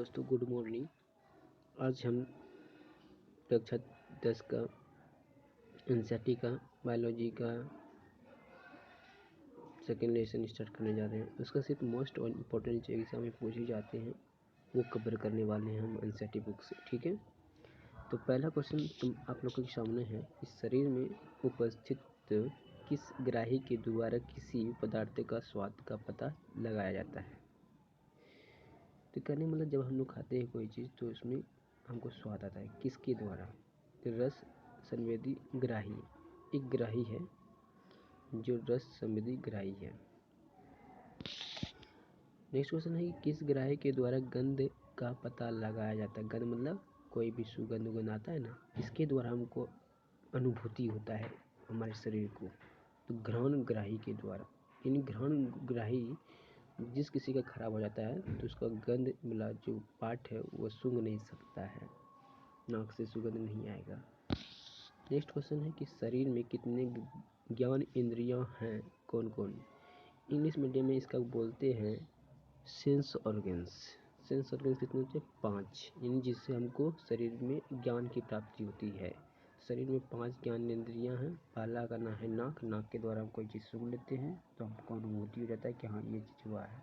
दोस्तों, good morning. आज हम कक्षा 10 का एनसीईआरटी का बायोलॉजी का सेकेंड लेसन स्टार्ट करने जा रहे हैं। उसका सिर्फ मोस्ट और इम्पोर्टेंट जो एग्जाम में पूछे जाते हैं वो कवर करने वाले हैं हम एनसीईआरटी बुक से। ठीक है, तो पहला क्वेश्चन आप लोगों के सामने है कि शरीर में उपस्थित किस ग्राही के द्वारा किसी पदार्थ का स्वाद का पता लगाया जाता है। तो कहने मतलब जब हम लोग खाते हैं कोई चीज़ तो उसमें हमको स्वाद आता है, किसके द्वारा? तो रस संवेदी ग्राही, एक ग्राही है जो रस संवेदी ग्राही है। नेक्स्ट क्वेश्चन है कि किस ग्राही के द्वारा गंध का पता लगाया जाता है। गंध मतलब कोई भी सुगंध आता है ना, इसके द्वारा हमको अनुभूति होता है हमारे शरीर को। तो घ्राण ग्राही के द्वारा, यानी घ्राण ग्राही जिस किसी का खराब हो जाता है तो उसका गंध वाला जो पार्ट है वो सूंघ नहीं सकता है, नाक से सुगंध नहीं आएगा। नेक्स्ट क्वेश्चन है कि शरीर में कितने ज्ञान इंद्रियां हैं, कौन कौन? इंग्लिश मीडियम में इसका बोलते हैं सेंस ऑर्गन्स। सेंस ऑर्गन्स कितने होते हैं? 5, यानी जिससे हमको शरीर में ज्ञान की प्राप्ति होती है। शरीर में 5 ज्ञान इंद्रियां हैं। पहला का नाम है नाक। नाक के द्वारा हम कोई चीज़ सूंघ लेते हैं तो हमको अनुभूति हो जाता है कि हाँ ये चीज़ हुआ है।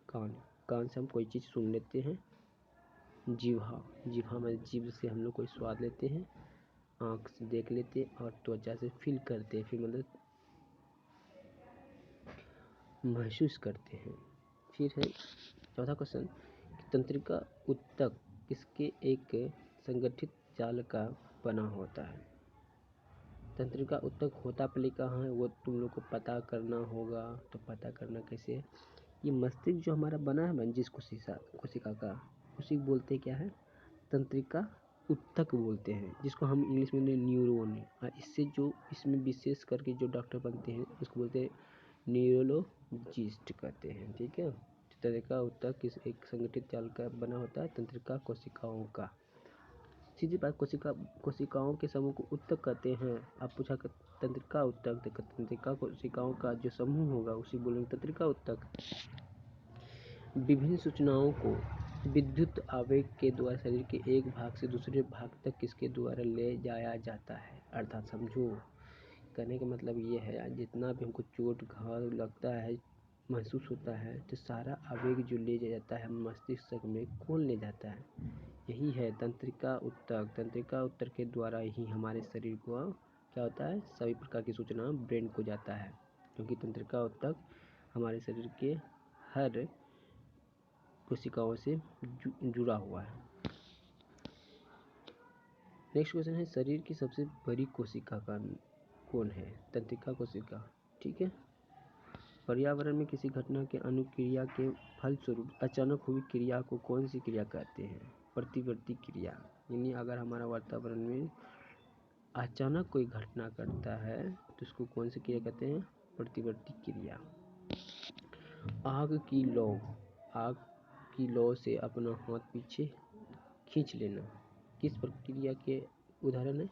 कान, कान से हम कोई चीज़ सूंघ लेते हैं। जीवा, जीवा में जीभ से हम लोग कोई स्वाद लेते हैं। आँख से देख लेते हैं और त्वचा से फील करते हैं, फिर मतलब महसूस करते हैं। फिर है चौथा क्वेश्चन, तंत्रिका ऊतक किसके एक संगठित जाल का बना होता है। तंत्रिका ऊतक होता पहले कहाँ है वो तुम लोग को पता करना होगा। तो पता करना कैसे है, ये मस्तिष्क जो हमारा बना है ना जिस कोशिका का, उसी बोलते हैं क्या है, तंत्रिका ऊतक बोलते हैं, जिसको हम इंग्लिश में न्यूरॉन। और इससे जो इसमें विशेष करके जो डॉक्टर बनते हैं उसको बोलते हैं न्यूरोलॉजिस्ट कहते हैं। ठीक है, तंत्रिका ऊतक किस एक संगठित जाल का बना होता है, तंत्रिका कोशिकाओं का। सीधी बात, कोशिकाओं के समूह को ऊतक कहते हैं। आप पूछा तंत्रिका ऊतक, तो तंत्रिका कोशिकाओं का जो समूह होगा उसी बोलेंगे तंत्रिका ऊतक। विभिन्न सूचनाओं को विद्युत आवेग के द्वारा शरीर के एक भाग से दूसरे भाग तक किसके द्वारा ले जाया जाता है। अर्थात समझो, कहने का मतलब ये है जितना भी हमको चोट घाव लगता है, महसूस होता है, तो सारा आवेग जो ले जाता है मस्तिष्क में, कौन ले जाता है? यही है तंत्रिका ऊतक। तंत्रिका ऊतक के द्वारा ही हमारे शरीर को क्या होता है, सभी प्रकार की सूचना ब्रेन को जाता है, क्योंकि तंत्रिका ऊतक हमारे शरीर के हर कोशिकाओं से जुड़ा हुआ है। नेक्स्ट क्वेश्चन है, शरीर की सबसे बड़ी कोशिका का कौन है? तंत्रिका कोशिका। ठीक है, पर्यावरण में किसी घटना के अनुक्रिया के फलस्वरूप अचानक हुई क्रिया को कौन सी क्रिया कहते हैं? प्रतिवर्ती क्रिया। यानी अगर हमारा वातावरण में अचानक कोई घटना घटता है तो उसको कौन सी क्रिया कहते हैं? प्रतिवर्ती क्रिया। आग की लौ से अपना हाथ पीछे खींच लेना किस प्रक्रिया के उदाहरण है?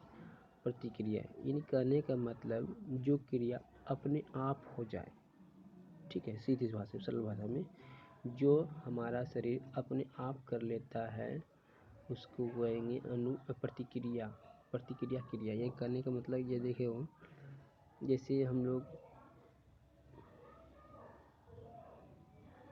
प्रतिक्रिया। यानी कहने का मतलब जो क्रिया अपने आप हो जाए। ठीक है, सीधी भाषा सरल भाषा में जो हमारा शरीर अपने आप कर लेता है उसको कहेंगे प्रतिक्रिया। प्रतिक्रिया क्रिया, ये करने का मतलब ये देखे हो, जैसे हम लोग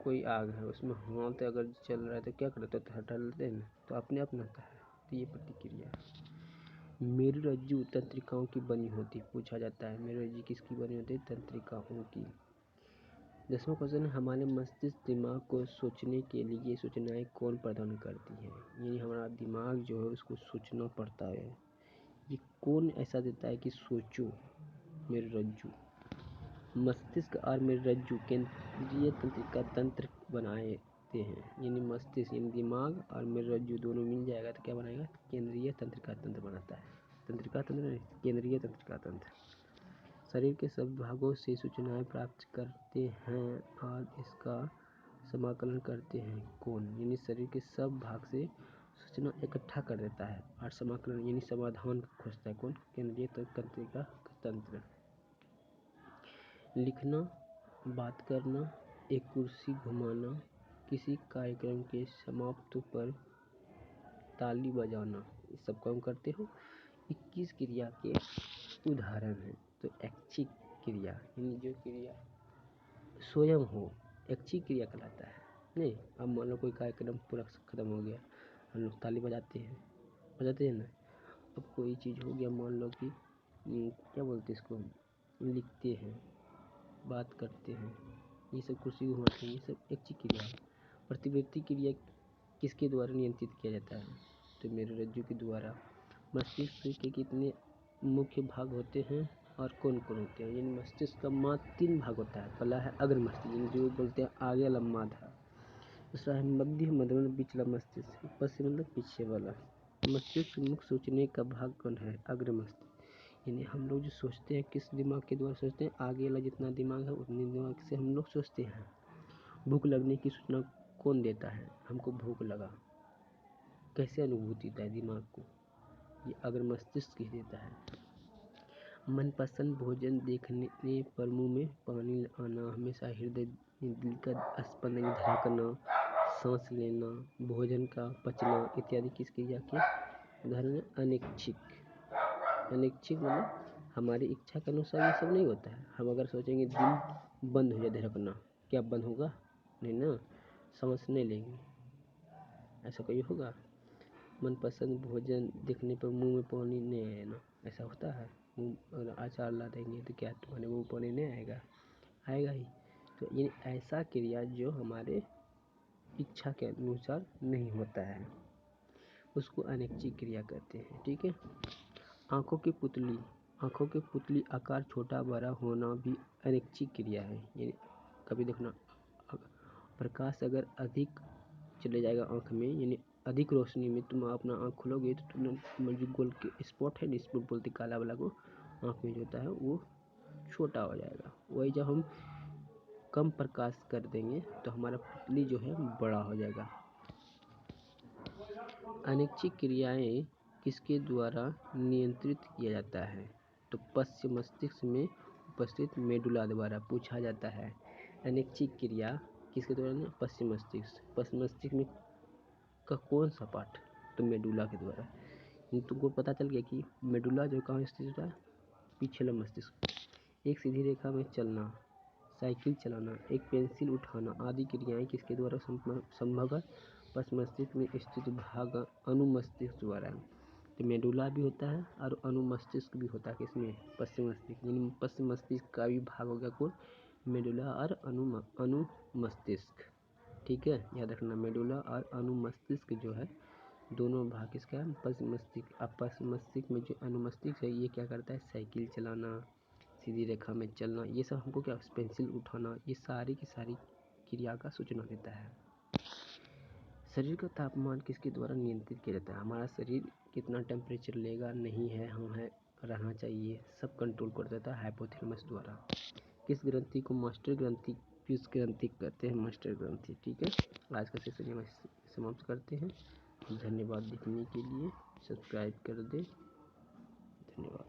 कोई आग है उसमें हाथ अगर चल रहा है तो क्या करते हैं, हटा लेते हैं ना, तो अपने आप होता है, तो ये प्रतिक्रिया है। मेरुरज्जु तंत्रिकाओं की बनी होती, पूछा जाता है मेरुरज्जु किसकी बनी होती है? तंत्रिकाओं की। 10वां क्वेश्चन है, हमारे मस्तिष्क दिमाग को सोचने के लिए सूचनाएं कौन प्रदान करती है? यानी हमारा दिमाग जो है उसको सोचना पड़ता है, ये कौन ऐसा देता है कि सोचो? मेरुरज्जु। मस्तिष्क और मेरुरज्जु केंद्रीय तंत्रिका तंत्र बनाते हैं। यानी मस्तिष्क यानी दिमाग और मेरुरज्जु दोनों मिल जाएगा तो क्या बनाएगा? केंद्रीय तंत्रिका तंत्र बनाता है। तंत्रिका तंत्र, केंद्रीय तंत्रिका तंत्र। शरीर के सब भागों से सूचनाएं प्राप्त करते हैं और इसका समाकलन करते हैं कौन? यानी शरीर के सब भाग से सूचना इकट्ठा कर देता है और समाकलन यानी समाधान खोजता है कौन? केंद्रीय तंत्रिका तंत्र। लिखना, बात करना, एक कुर्सी घुमाना, किसी कार्यक्रम के समाप्ति पर ताली बजाना, ये सब काम करते हो। 21 क्रिया के उदाहरण हैं। तो ऐच्छिक क्रिया यानी जो क्रिया स्वयं हो, ऐच्छिक क्रिया कहलाता है। नहीं, अब मान लो कोई कार्यक्रम पूरा खत्म हो गया, हम लोग ताली बजाते हैं ना। अब कोई चीज़ हो गया, मान लो कि क्या बोलते हैं इसको, लिखते हैं, बात करते हैं, ये सब कुर्सी घुमाते हैं, ये सब ऐच्छिक क्रिया है। प्रतिवृत्ति क्रिया किसके द्वारा नियंत्रित किया जाता है? तो मेरे रज्जु के द्वारा। मस्तिष्क के कितने मुख्य भाग होते हैं और कौन कौन होते हैं? यानी मस्तिष्क का मात्र 3 भाग होता है। पहला है अग्र मस्तिष्क, यानी जो बोलते हैं आगे वाला माधा। दूसरा है मध्य मतलब पिछला मस्तिष्क, पश्चिम मतलब पीछे वाला। मस्तिष्क मुख्य सोचने का भाग कौन है? अग्र मस्तिष्क। यानी हम लोग जो सोचते हैं किस दिमाग के द्वारा सोचते हैं? आगे वाला जितना दिमाग है उतने दिमाग से हम लोग सोचते हैं। भूख लगने की सूचना कौन देता है? हमको भूख लगा, कैसे अनुभूति देता है दिमाग को? ये अग्र मस्तिष्क ही देता है। मनपसंद भोजन देखने पर मुंह में पानी आना, हमेशा हृदय दिल का स्पंदन धड़कना, सांस लेना, भोजन का पचना इत्यादि किस क्रिया के उदाहरण है? अनैच्छिक। अनैच्छिक मतलब हमारी इच्छा के अनुसार ये सब नहीं होता है। हम अगर सोचेंगे दिल बंद हो जाए धड़कना, क्या बंद होगा? नहीं ना, सांस नहीं लेंगे, ऐसा कोई होगा? मनपसंद भोजन देखने पर मुंह में पानी नहीं आना, ऐसा होता है? मुंह अगर अचार ला देंगे तो क्या तुम्हारे मुंह में पानी नहीं आएगा? आएगा ही। तो ये ऐसा क्रिया जो हमारे इच्छा के अनुसार नहीं होता है, उसको अनैच्छिक क्रिया कहते हैं। ठीक है। आँखों की पुतली आकार छोटा बड़ा होना भी अनैच्छिक क्रिया है। यानी कभी देखना, प्रकाश अगर अधिक चले जाएगा आँख में, यानी अधिक रोशनी में तुम अपना आँख खोलोगे तो तुरंत जो गोल के स्पॉट है, स्पॉट बोलते काला वाला को, आँख में जो होता है वो छोटा हो जाएगा। वही जब हम कम प्रकाश कर देंगे तो हमारा पुतली जो है बड़ा हो जाएगा। अनैच्छिक क्रियाएं किसके द्वारा नियंत्रित किया जाता है? तो पश्चिम मस्तिष्क में उपस्थित मेडुला द्वारा। पूछा जाता है अनैच्छिक क्रिया किसके द्वारा? पश्चिम मस्तिष्क में का कौन सा पार्ट? तो मेडुला के द्वारा। तुमको पता चल गया कि मेडुला जो कहाँ स्थित होता है? पिछला मस्तिष्क। एक सीधी रेखा में चलना, साइकिल चलाना, एक पेंसिल उठाना आदि क्रियाएं किसके द्वारा संभव है? पश्चिम मस्तिष्क में स्थित भाग अनुमस्तिष्क द्वारा। तो मेडुला भी होता है और अनुमस्तिष्क भी होता है किसमें? पश्चिम मस्तिष्क। यानी पश्चिम मस्तिष्क का भी भाग हो गया कौन? मेडुला और अनुमस्तिष्क। ठीक है, याद रखना मेडुला और अनुमस्तिष्क जो है दोनों भाग किसका है? पश्चिम मस्तिष्क। अब पश्चिम मस्तिष्क में जो अनुमस्तिष्क है ये क्या करता है? साइकिल चलाना, सीधी रेखा में चलना, ये सब हमको क्या? पेंसिल उठाना, ये सारी की सारी क्रिया का सूचना देता है। शरीर का तापमान किसके द्वारा नियंत्रित किया जाता है? हमारा शरीर कितना टेम्परेचर लेगा, नहीं है, हम है, रहना चाहिए, सब कंट्रोल कर देता है हाइपोथैलेमस द्वारा। किस ग्रंथि को मास्टर ग्रंथि, पीयूष ग्रंथि कहते हैं? मास्टर ग्रंथि। ठीक है, आज का सेशन हम समाप्त करते हैं। धन्यवाद देखने के लिए, सब्सक्राइब कर दें। धन्यवाद।